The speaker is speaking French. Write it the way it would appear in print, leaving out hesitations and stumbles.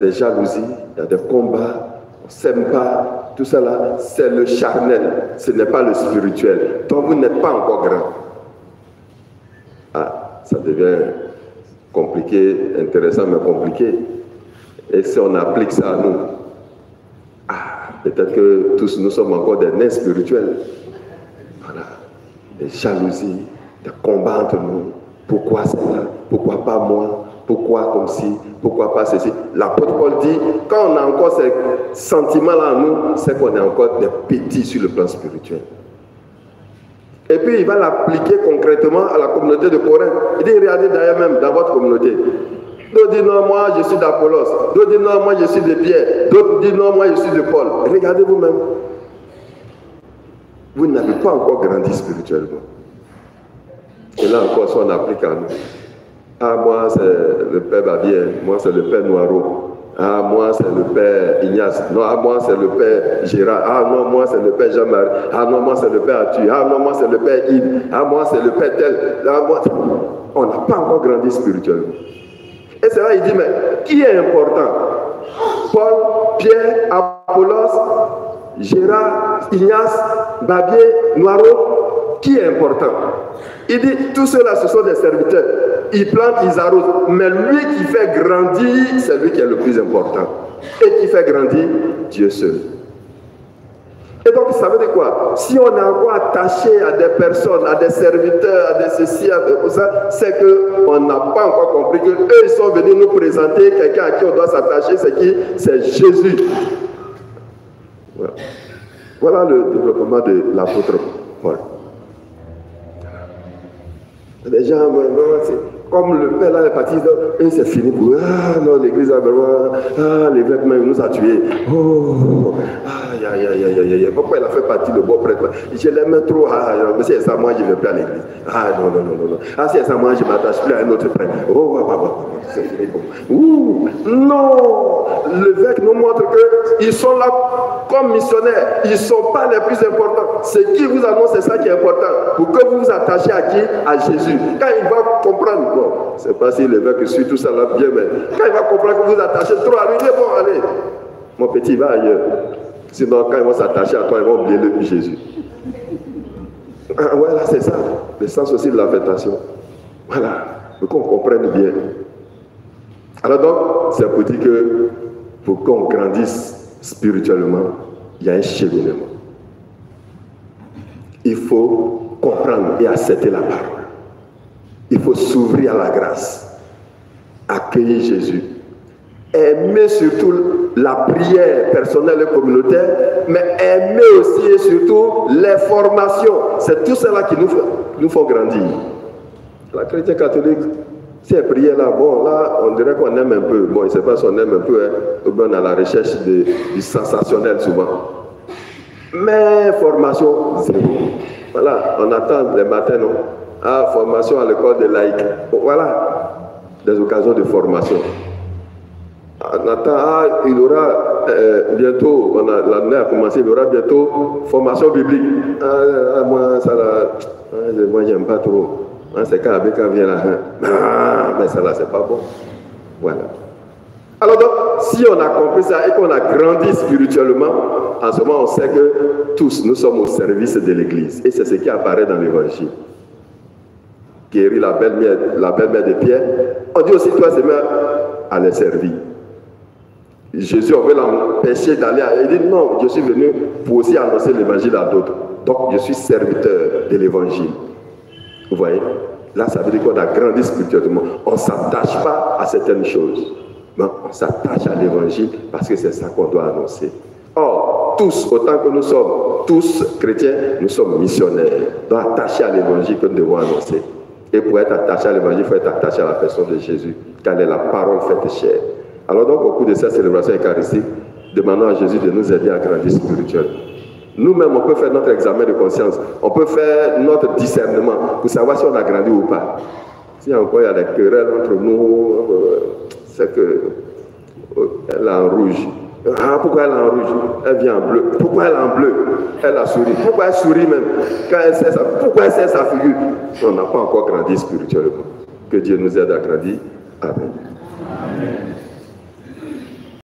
des jalousies, il y a des combats, on ne s'aime pas, tout ça là, c'est le charnel, ce n'est pas le spirituel. Donc vous n'êtes pas encore grand. Ah, ça devient compliqué, intéressant, mais compliqué. Et si on applique ça à nous, peut-être que tous nous sommes encore des nains spirituels. Voilà. Des jalousies, des combats entre nous. Pourquoi cela? Pourquoi pas moi? Pourquoi comme ci? Pourquoi pas ceci? L'apôtre Paul dit, quand on a encore ces sentiments-là en nous, c'est qu'on est encore des petits sur le plan spirituel. Et puis il va l'appliquer concrètement à la communauté de Corinthe. Il dit, regardez d'ailleurs même dans votre communauté. D'autres disent non, moi je suis d'Apollos. D'autres disent non, moi je suis de Pierre. D'autres disent non, moi je suis de Paul. Regardez vous-même. Vous n'avez pas encore grandi spirituellement. Et là encore, ça on applique à nous. Ah, moi c'est le père Babier. Moi c'est le père Noiro. Ah, moi c'est le père Ignace. Non, ah, moi c'est le père Gérard. Ah, non, moi c'est le père Jean-Marie. Ah, non, moi c'est le père Arthur. Ah, non, moi c'est le père Yves. Ah, moi c'est le père tel. Ah, moi... On n'a pas encore grandi spirituellement. Et c'est là il dit, mais qui est important? Paul, Pierre, Apollos, Gérard, Ignace, Babier, Noiro, qui est important? Il dit, tous ceux-là, ce sont des serviteurs. Ils plantent, ils arrosent. Mais lui qui fait grandir, c'est lui qui est le plus important. Et qui fait grandir, Dieu seul. Et donc, ça veut dire quoi? Si on est encore attaché à des personnes, à des serviteurs, à des ceci, à des ça, c'est qu'on n'a pas encore compris qu'eux, ils sont venus nous présenter quelqu'un à qui on doit s'attacher. C'est qui? C'est Jésus. Voilà. Voilà le développement de l'apôtre Paul. Les gens, comme le père là est parti, et c'est fini pour eux. Ah non, l'église a vraiment. Ah, l'évêque même nous a tués. Oh, aïe, aïe, aïe, aïe, aïe. Pourquoi il a fait partie de bon prêtre? Je l'aime trop. Ah, mais si c'est ça, moi je ne vais plus à l'église. Ah, non, non, non, non. Ah, si c'est ça, moi je ne m'attache plus à un autre prêtre. Oh, c'est fini pour moi. Non, l'évêque nous montre qu'ils sont là comme missionnaires. Ils ne sont pas les plus importants. Ce qui vous annonce, c'est ça qui est important. Pour que vous vous attachiez à qui? À Jésus. Quand il va comprendre, bon, c'est pas si l'évêque suit tout ça là bien, mais quand il va comprendre que vous attachez trop à lui, il dit bon, allez, mon petit, va ailleurs. Sinon, quand ils vont s'attacher à toi, ils vont oublier le Jésus. Ah, voilà, c'est ça, le sens aussi de la tentation. Voilà, pour qu'on comprenne bien. Alors donc, c'est pour dire que pour qu'on grandisse spirituellement, il y a un cheminement. Il faut comprendre et accepter la parole. Il faut s'ouvrir à la grâce, accueillir Jésus, aimer surtout la prière personnelle et communautaire, mais aimer aussi et surtout les formations. C'est tout cela qui nous faut grandir. La chrétienne catholique, si elle priait là, bon, là, on dirait qu'on aime un peu. Bon, je ne sais pas si on aime un peu, hein, on est à la recherche du sensationnel souvent. Mais formation, c'est bon. Voilà, on attend les matins, non? Ah, formation à l'école de laïcs. Voilà, des occasions de formation. On attend, il y aura bientôt, l'année a commencé, il y aura bientôt formation biblique. Moi, ça là, moi, j'aime pas trop. C'est quand Abeka vient là. Mais ça là, c'est pas bon. Voilà. Alors donc, si on a compris ça et qu'on a grandi spirituellement, en ce moment, on sait que tous, nous sommes au service de l'Église. Et c'est ce qui apparaît dans l'Évangile. Guérir la belle-mère de Pierre. On dit aussi, toi, c'est même à les servir. Jésus, on veut l'empêcher d'aller à... Il dit, non, je suis venu pour aussi annoncer l'Évangile à d'autres. Donc, je suis serviteur de l'Évangile. Vous voyez? Là, ça veut dire qu'on a grandi spirituellement. On ne s'attache pas à certaines choses. Non, on s'attache à l'Évangile parce que c'est ça qu'on doit annoncer. Or, tous, autant que nous sommes tous chrétiens, nous sommes missionnaires. Donc, attachés à l'Évangile que nous devons annoncer. Et pour être attaché à l'Évangile, il faut être attaché à la personne de Jésus, car elle est la parole faite chair. Alors donc, au cours de cette célébration eucharistique, demandons à Jésus de nous aider à grandir spirituellement. Nous-mêmes, on peut faire notre examen de conscience. On peut faire notre discernement pour savoir si on a grandi ou pas. Si encore il y a des querelles entre nous, c'est qu'elle est en rouge. Ah, pourquoi elle est en rouge? Elle vient en bleu. Pourquoi elle est en bleu? Elle a souri. Pourquoi elle sourit même? Quand elle sait ça, pourquoi elle sait sa figure? On n'a pas encore grandi spirituellement. Que Dieu nous aide à grandir. Amen. Amen.